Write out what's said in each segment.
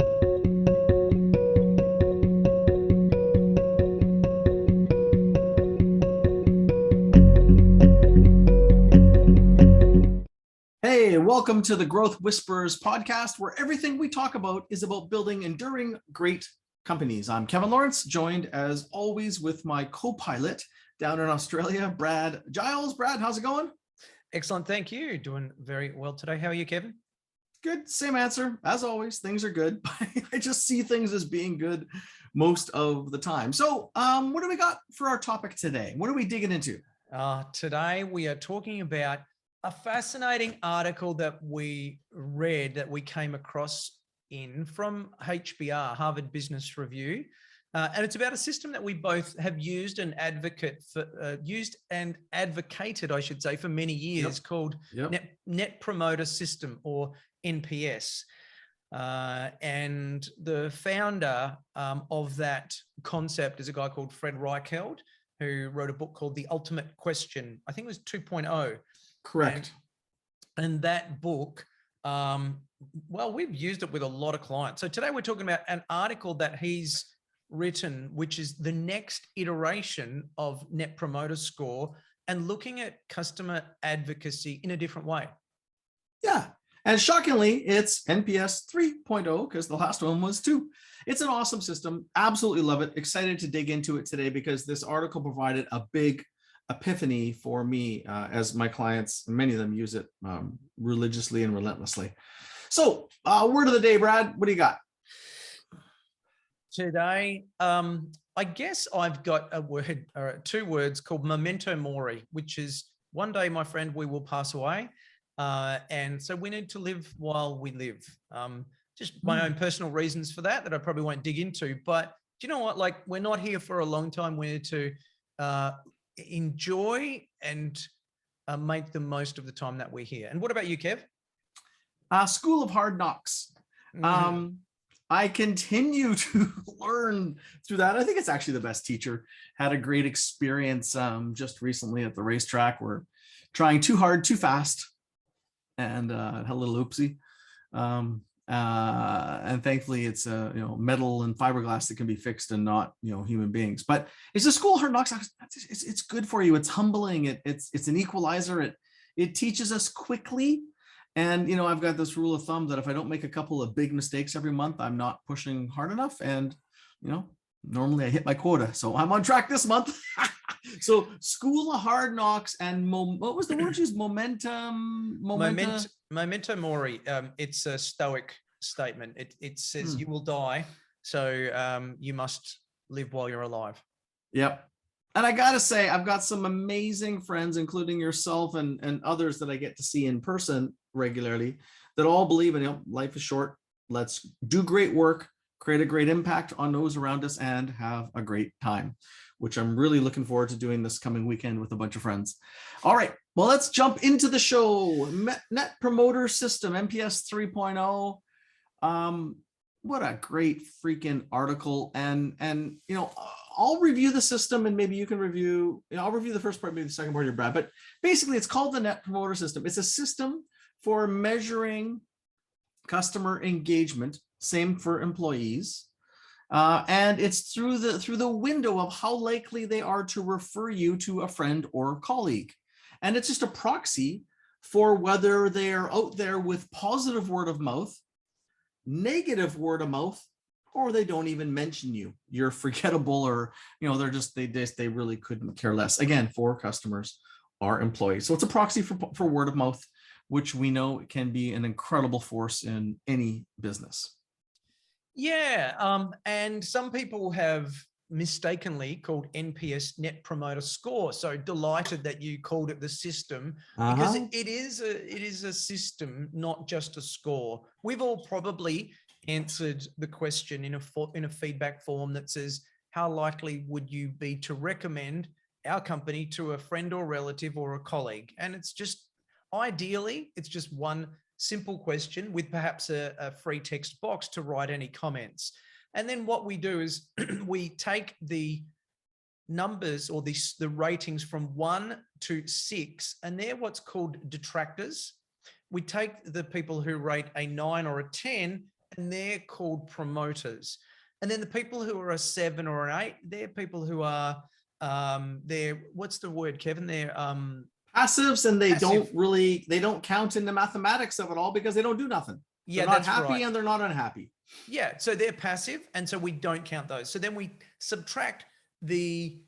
Hey, welcome to the Growth Whisperers podcast, where everything we talk about is about building enduring great companies. I'm Kevin Lawrence, joined as always with my co-pilot down in Australia, Brad Giles. Brad, how's it going? Excellent. Thank you. Doing very well today. How are you, Kevin? Good. Same answer. As always, things are good. I just see things as being good most of the time. So what do we got for our topic today? What are we digging into? Today, we are talking about a fascinating article that we read, that we came across from HBR, Harvard Business Review. And it's about a system that we both have used and advocated, I should say, for many years, called Net Promoter System, or NPS. And the founder of that concept is a guy called Fred Reichheld, who wrote a book called The Ultimate Question. I think it was 2.0. Correct. And that book, we've used it with a lot of clients. So today we're talking about an article that he's written, which is the next iteration of Net Promoter Score, and looking at customer advocacy in a different way. Yeah. And shockingly, it's NPS 3.0 because the last one was 2. It's an awesome system. Absolutely love it. Excited to dig into it today because this article provided a big epiphany for me as my clients, many of them use it religiously and relentlessly. So word of the day, Brad, what do you got? Today, I guess I've got a word or 2 words called memento mori, which is one day, my friend, we will pass away. And so we need to live while we live. Just my own personal reasons for that I probably won't dig into. But do you know what? Like, we're not here for a long time. We need to enjoy and make the most of the time that we're here. And what about you, Kev? School of Hard Knocks. I continue to learn through that. I think it's actually the best teacher. Had a great experience just recently at the racetrack. We're trying too hard, too fast, and had a little oopsie. And thankfully it's metal and fiberglass that can be fixed and not human beings. But it's a school of hard knocks. It's good for you. It's humbling. It's an equalizer. It teaches us quickly. And I've got this rule of thumb that if I don't make a couple of big mistakes every month, I'm not pushing hard enough. And normally I hit my quota, so I'm on track this month. So School of Hard Knocks and what was the word used? Memento mori. It's a Stoic statement. It says you will die, so you must live while you're alive. Yep. And I gotta say, I've got some amazing friends, including yourself and others that I get to see in person regularly, that all believe in life is short. Let's do great work, create a great impact on those around us, and have a great time, which I'm really looking forward to doing this coming weekend with a bunch of friends. All right, well, let's jump into the show. Net Promoter System, NPS 3.0. What a great freaking article. And I'll review the system, and maybe you can review, I'll review the first part, maybe the second part, Brad. But basically, it's called the Net Promoter System. It's a system for measuring customer engagement, same for employees. And it's through the window of how likely they are to refer you to a friend or a colleague. And it's just a proxy for whether they're out there with positive word of mouth, negative word of mouth, or they don't even mention you. You're forgettable, or they really couldn't care less. Again, for customers or employees. So it's a proxy for word of mouth, which we know can be an incredible force in any business. Yeah, and some people have mistakenly called NPS Net Promoter Score. So delighted that you called it the system, because it is a system, not just a score. We've all probably answered the question in a feedback form that says, how likely would you be to recommend our company to a friend or relative or a colleague? And it's just, ideally, it's just one simple question with perhaps a free text box to write any comments. And then what we do is we take the numbers or the ratings from 1 to 6, and they're what's called detractors. We take the people who rate a 9 or a 10, and they're called promoters. And then the people who are a 7 or an 8, they're people who are they're, what's the word, Kevin? They're passives, and they passive. they don't count in the mathematics of it all because they don't do nothing. Yeah, they're not that's happy right. and they're not unhappy. Yeah, so they're passive, and so we don't count those. So then we subtract the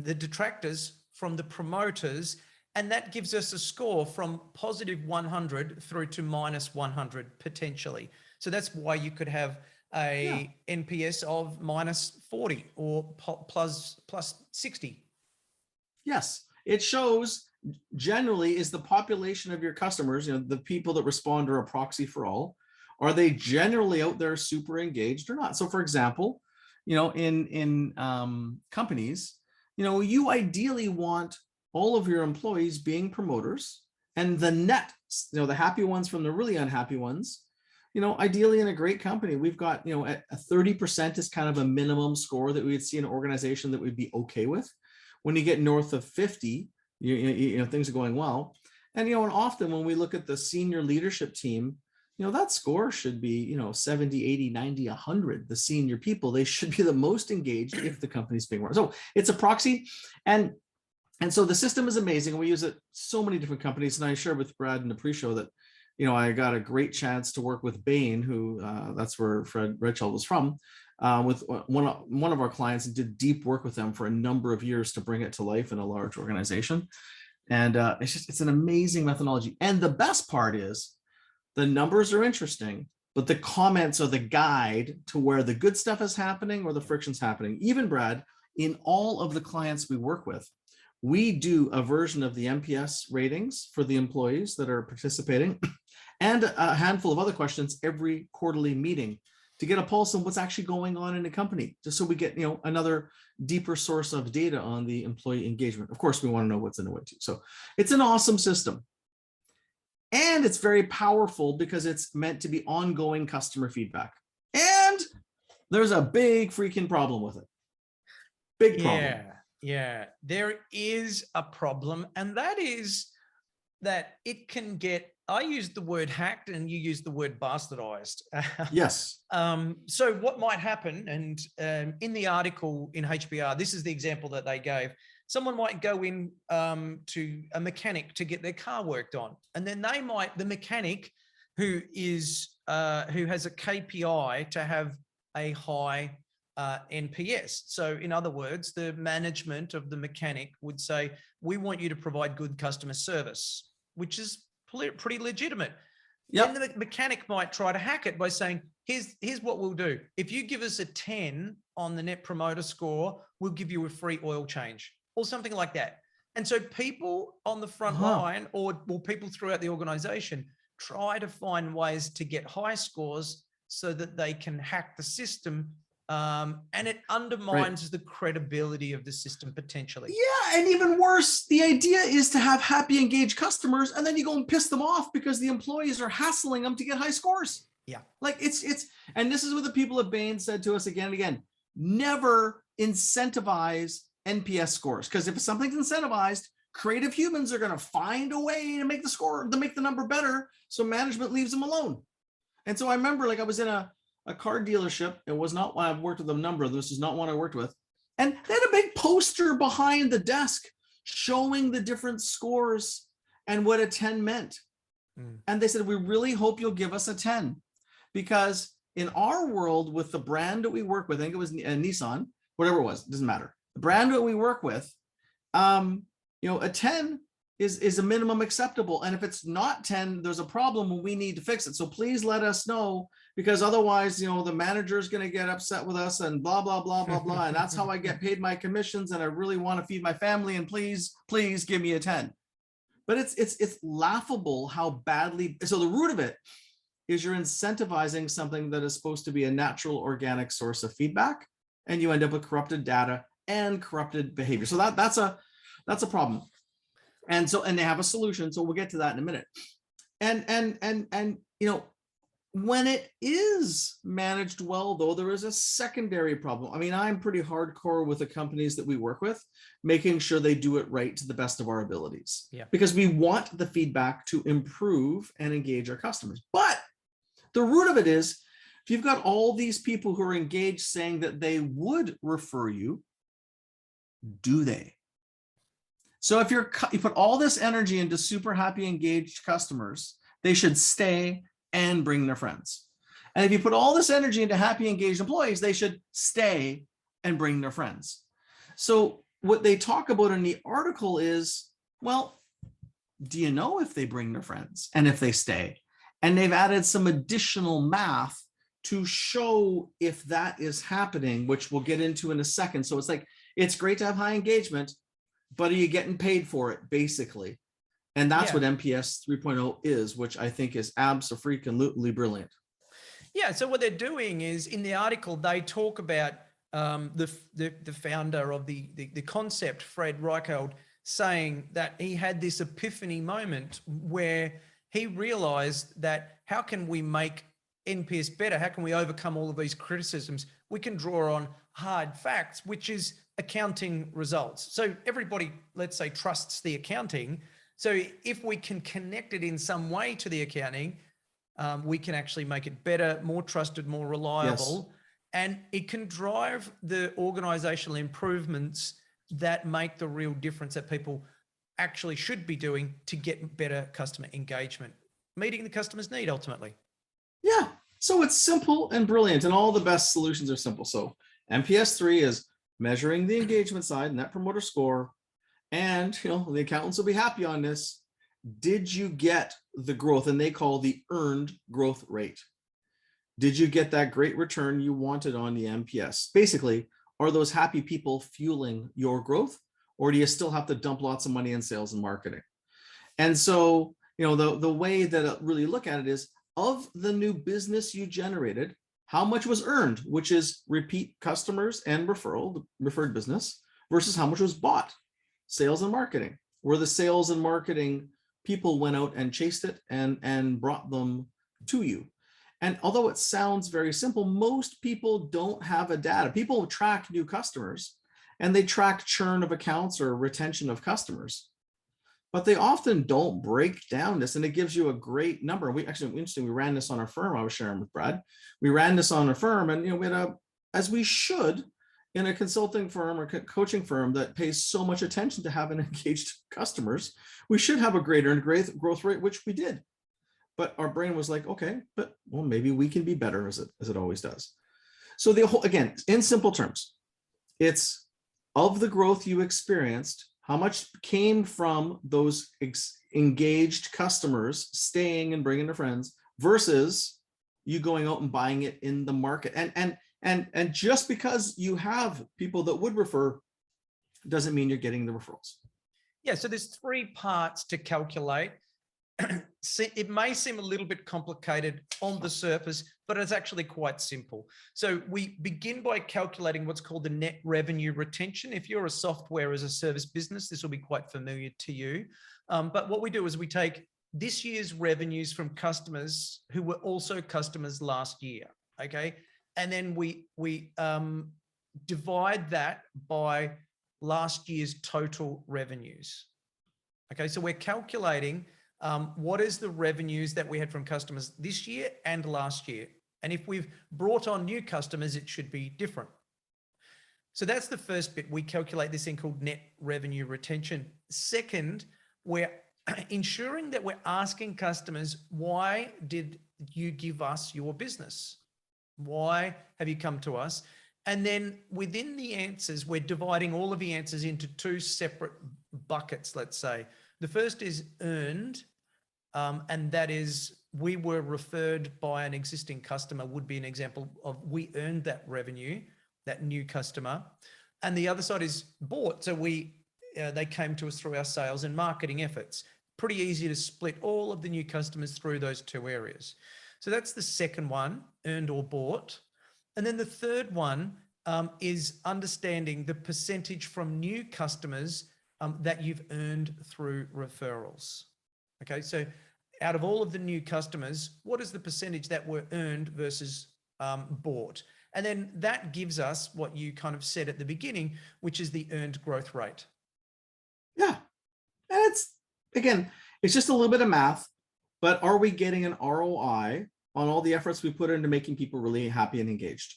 detractors from the promoters, and that gives us a score from positive 100 through to minus 100 potentially. So that's why you could have a NPS of minus 40 or plus 60. Yes, it shows generally is the population of your customers, the people that respond are a proxy for all. Are they generally out there super engaged or not? So for example, in companies, you ideally want all of your employees being promoters, and the net, the happy ones from the really unhappy ones. Ideally in a great company, we've got, a 30% is kind of a minimum score that we'd see in an organization that we'd be okay with. When you get north of 50, things are going well. And, and often when we look at the senior leadership team, that score should be, 70, 80, 90, 100. The senior people, they should be the most engaged if the company's being run. So it's a proxy. And so the system is amazing. We use it so many different companies. And I shared with Brad in the pre-show that, I got a great chance to work with Bain, who that's where Fred Reichheld was from, with one of our clients, and did deep work with them for a number of years to bring it to life in a large organization. And it's an amazing methodology. And the best part is the numbers are interesting, but the comments are the guide to where the good stuff is happening or the friction's happening. Even Brad, in all of the clients we work with, we do a version of the NPS ratings for the employees that are participating and a handful of other questions every quarterly meeting to get a pulse on what's actually going on in the company, just so we get, another deeper source of data on the employee engagement. Of course, we want to know what's in the way too. So it's an awesome system. And it's very powerful because it's meant to be ongoing customer feedback. And there's a big freaking problem with it. Big problem. Yeah, there is a problem, and that is that it can get, I use the word hacked and you use the word bastardized. Yes. So what might happen, and in the article in HBR, this is the example that they gave. Someone might go in to a mechanic to get their car worked on, and then the mechanic who has a KPI to have a high NPS. So in other words, the management of the mechanic would say, we want you to provide good customer service, which is pretty legitimate. Yep. Then the mechanic might try to hack it by saying, here's what we'll do. If you give us a 10 on the net promoter score, we'll give you a free oil change or something like that. And so people on the front line or people throughout the organization try to find ways to get high scores so that they can hack the system. And it undermines the credibility of the system potentially. Yeah, and even worse, the idea is to have happy, engaged customers, and then you go and piss them off because the employees are hassling them to get high scores. Yeah, like it's, and this is what the people at Bain said to us again and again: never incentivize NPS scores, because if something's incentivized, creative humans are going to find a way to make the number better. So management leaves them alone. And so I remember, I was in a car dealership. It was not one I've worked with a number. This is not one I worked with. And they had a big poster behind the desk showing the different scores and what a 10 meant. And they said, we really hope you'll give us a 10, because in our world with the brand that we work with, I think it was Nissan, whatever it was, it doesn't matter. The brand that we work with, a 10 is a minimum acceptable. And if it's not 10, there's a problem and we need to fix it. So please let us know, because otherwise, the manager is going to get upset with us and blah, blah, blah, blah, blah. And that's how I get paid my commissions. And I really want to feed my family. And please give me a 10. But it's laughable how badly. So the root of it is you're incentivizing something that is supposed to be a natural, organic source of feedback. And you end up with corrupted data and corrupted behavior. So that's a problem. And they have a solution. So we'll get to that in a minute. And when it is managed well, though, there is a secondary problem. I mean, I'm pretty hardcore with the companies that we work with, making sure they do it right to the best of our abilities. Yeah. Because we want the feedback to improve and engage our customers. But The root of it is, if you've got all these people who are engaged saying that they would refer you, do they? So if you put all this energy into super happy, engaged customers, they should stay and bring their friends. And if you put all this energy into happy, engaged employees, they should stay and bring their friends. So what they talk about in the article is, well, do you know if they bring their friends and if they stay? And they've added some additional math to show if that is happening, which we'll get into in a second. So it's like, it's great to have high engagement, but are you getting paid for it, basically? And that's what NPS 3.0 is, which I think is abso-freaking-lutely brilliant. Yeah, so what they're doing is, in the article, they talk about the founder of the concept, Fred Reichheld, saying that he had this epiphany moment where he realized that how can we make NPS better? How can we overcome all of these criticisms? We can draw on hard facts, which is accounting results. So everybody, let's say, trusts the accounting. So if we can connect it in some way to the accounting, we can actually make it better, more trusted, more reliable, and it can drive the organizational improvements that make the real difference that people actually should be doing to get better customer engagement, meeting the customer's need ultimately. Yeah, so it's simple and brilliant, and all the best solutions are simple. So NPS 3 is measuring the engagement side, Net Promoter Score, and the accountants will be happy on this. Did you get the growth? And they call the earned growth rate. Did you get that great return you wanted on the NPS? Basically, are those happy people fueling your growth, or do you still have to dump lots of money in sales and marketing? And so, the way that I really look at it is, of the new business you generated, how much was earned, which is repeat customers and referred business, versus how much was bought, sales and marketing, where the sales and marketing people went out and chased it and brought them to you. And although it sounds very simple, most people don't have a data. People track new customers and they track churn of accounts or retention of customers, but they often don't break down this. And it gives you a great number. We ran this on our firm. I was sharing with Brad. We ran this on our firm, and we had as we should in a consulting firm or coaching firm that pays so much attention to having engaged customers, we should have a greater growth rate, which we did. But our brain was like, okay, but maybe we can be better, as it always does. So again, in simple terms, it's of the growth you experienced, how much came from those engaged customers staying and bringing their friends versus you going out and buying it in the market. And just because you have people that would refer doesn't mean you're getting the referrals. Yeah, so there's 3 parts to calculate. It may seem a little bit complicated on the surface, but it's actually quite simple. So we begin by calculating what's called the net revenue retention. If you're a software as a service business, this will be quite familiar to you. But what we do is we take this year's revenues from customers who were also customers last year, okay? And then we divide that by last year's total revenues. Okay, so we're calculating what is the revenues that we had from customers this year and last year. And if we've brought on new customers, it should be different. So that's the first bit. We calculate this thing called net revenue retention. Second, we're ensuring that we're asking customers, why did you give us your business? Why have you come to us? And then within the answers, we're dividing all of the answers into 2 separate buckets, let's say. The first is earned, and that is we were referred by an existing customer, would be an example of we earned that revenue, that new customer. And the other side is bought. So they came to us through our sales and marketing efforts. Pretty easy to split all of the new customers through those 2 areas. So that's the second one, earned or bought. And then the third one is understanding the percentage from new customers that you've earned through referrals. Okay, so out of all of the new customers, what is the percentage that were earned versus bought? And then that gives us what you kind of said at the beginning, which is the earned growth rate. Yeah, and it's just a little bit of math, but are we getting an ROI on all the efforts we put into making people really happy and engaged.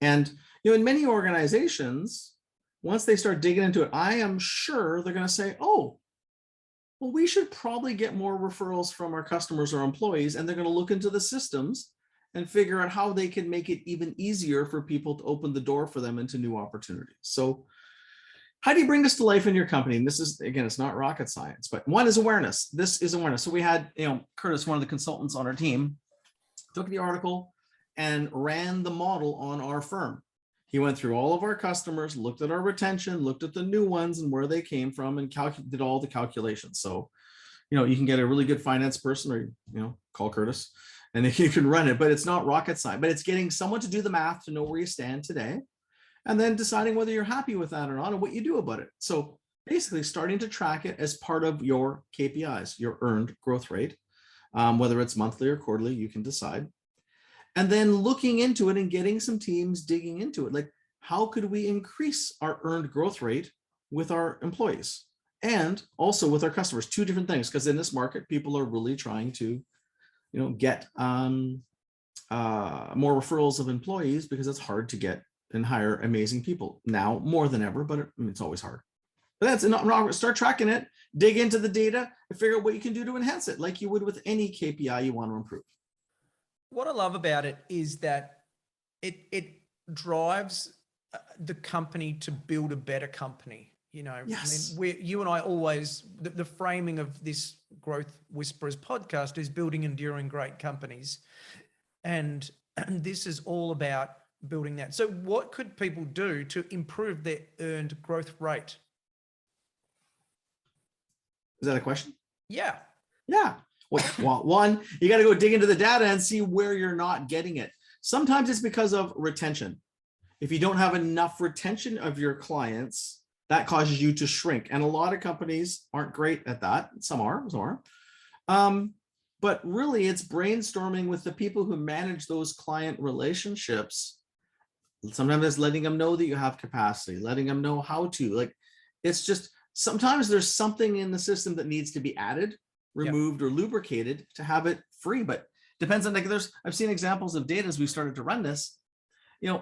And, in many organizations, once they start digging into it, I am sure they're going to say, oh, well, we should probably get more referrals from our customers or employees. And they're going to look into the systems and figure out how they can make it even easier for people to open the door for them into new opportunities. So how do you bring this to life in your company? And this is, again, it's not rocket science, but one is awareness. This is awareness. So we had, Curtis, one of the consultants on our team, took the article and ran the model on our firm. He went through all of our customers, looked at our retention, looked at the new ones and where they came from, and did all the calculations. So, you can get a really good finance person, or, call Curtis, and you can run it, but it's not rocket science, but it's getting someone to do the math to know where you stand today, and then deciding whether you're happy with that or not, and what you do about it. So basically starting to track it as part of your KPIs, your earned growth rate, whether it's monthly or quarterly, you can decide. And then looking into it and getting some teams digging into it. Like, how could we increase our earned growth rate with our employees and also with our customers? Two different things, because in this market, people are really trying to, get more referrals of employees, because it's hard to get and hire amazing people now more than ever, but it's always hard. But that's not, start tracking it, dig into the data, and figure out what you can do to enhance it, like you would with any KPI you want to improve. What I love about it is that it drives the company to build a better company. Yes. I mean, you and I always, the framing of this Growth Whisperers podcast is building enduring great companies. And this is all about building that. So what could people do to improve their earned growth rate? Is that a question? Yeah. Yeah. Well, one, you got to go dig into the data and see where you're not getting it. Sometimes it's because of retention. If you don't have enough retention of your clients, that causes you to shrink. And a lot of companies aren't great at that. Some are. But really, it's brainstorming with the people who manage those client relationships. Sometimes it's letting them know that you have capacity, letting them know how to. Like, it's just, sometimes there's something in the system that needs to be added, removed, or lubricated to have it free. But depends on, I've seen examples of data as we started to run this.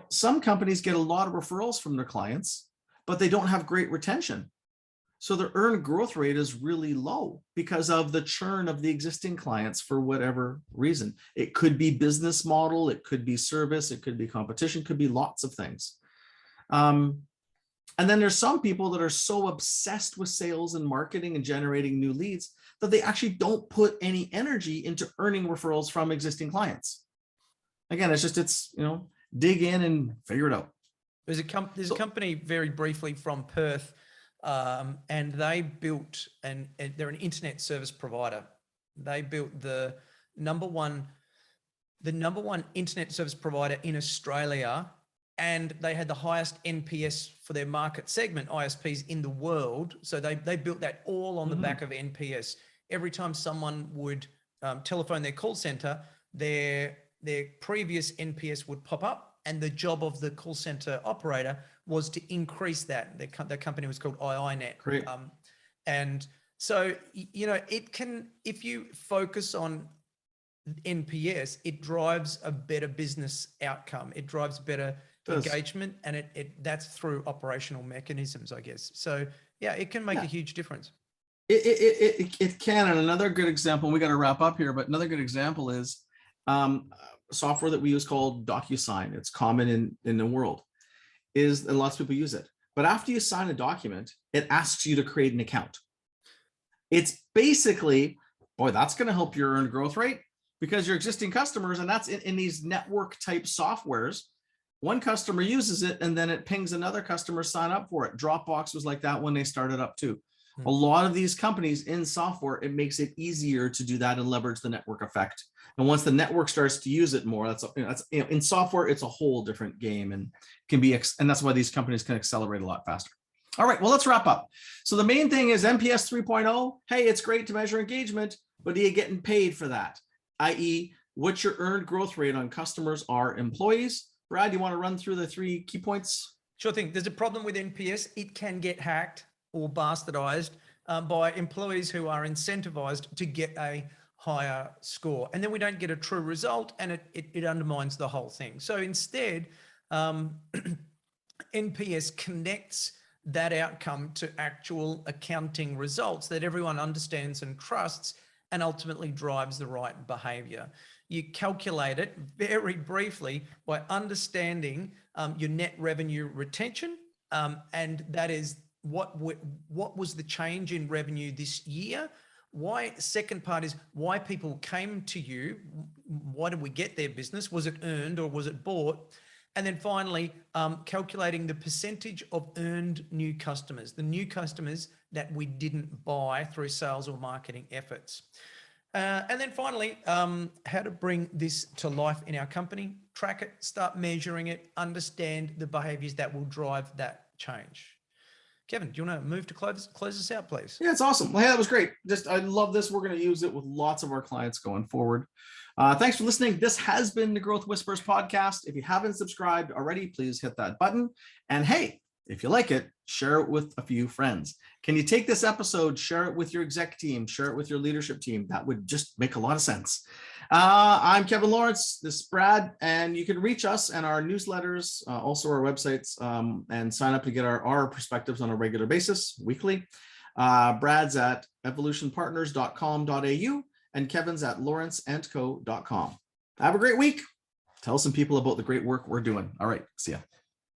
Some companies get a lot of referrals from their clients, but they don't have great retention. So their earned growth rate is really low because of the churn of the existing clients for whatever reason. It could be business model, it could be service, it could be competition, could be lots of things. And then there's some people that are so obsessed with sales and marketing and generating new leads that they actually don't put any energy into earning referrals from existing clients. Again, it's dig in and figure it out. There's a company very briefly from Perth, and they built, and they're an internet service provider. They built the number one internet service provider in Australia, and they had the highest NPS for their market segment, ISPs, in the world. So they built that all on the back of NPS. Every time someone would telephone their call center, their previous NPS would pop up, and the job of the call center operator was to increase that. The company was called IINet. Great. And so, it can, if you focus on NPS, it drives a better business outcome. It drives better engagement, and that's through operational mechanisms, I guess. So yeah, it can make a huge difference. It can. And another good example, we got to wrap up here, but another good example is software that we use called DocuSign. It's common in the world, and lots of people use it. But after you sign a document, it asks you to create an account. It's basically, boy, that's going to help your earned growth rate, because your existing customers, and that's in these network type softwares, one customer uses it and then it pings another customer sign up for it. Dropbox was like that when they started up too. A lot of these companies in software, it makes it easier to do that and leverage the network effect. And once the network starts to use it more, that's in software, it's a whole different game, and can be, and that's why these companies can accelerate a lot faster. All right, well, let's wrap up. So the main thing is NPS 3.0. Hey, it's great to measure engagement, but are you getting paid for that? i.e., what's your earned growth rate on customers or employees? Brad, you want to run through the 3 key points? Sure thing. There's a problem with NPS. It can get hacked or bastardized by employees who are incentivized to get a higher score, and then we don't get a true result, and it undermines the whole thing. So instead, NPS connects that outcome to actual accounting results that everyone understands and trusts, and ultimately drives the right behavior. You calculate it very briefly by understanding your net revenue retention, and that is what was the change in revenue this year. Why? Second part is why people came to you. Why did we get their business? Was it earned or was it bought? And then finally, calculating the percentage of earned new customers, the new customers that we didn't buy through sales or marketing efforts. And then finally, how to bring this to life in our company, track it, start measuring it, understand the behaviors that will drive that change. Kevin, do you want to move to close us out, please? Yeah, it's awesome. Well, hey, that was great. I love this. We're going to use it with lots of our clients going forward. Thanks for listening. This has been the Growth Whisperers podcast. If you haven't subscribed already, please hit that button. And hey, if you like it, share it with a few friends. Can you take this episode, share it with your exec team, share it with your leadership team? That would just make a lot of sense. I'm Kevin Lawrence, this is Brad, and you can reach us and our newsletters, also our websites, and sign up to get our perspectives on a regular basis, weekly. Brad's at evolutionpartners.com.au and Kevin's at lawrenceandco.com. Have a great week. Tell some people about the great work we're doing. All right, see ya.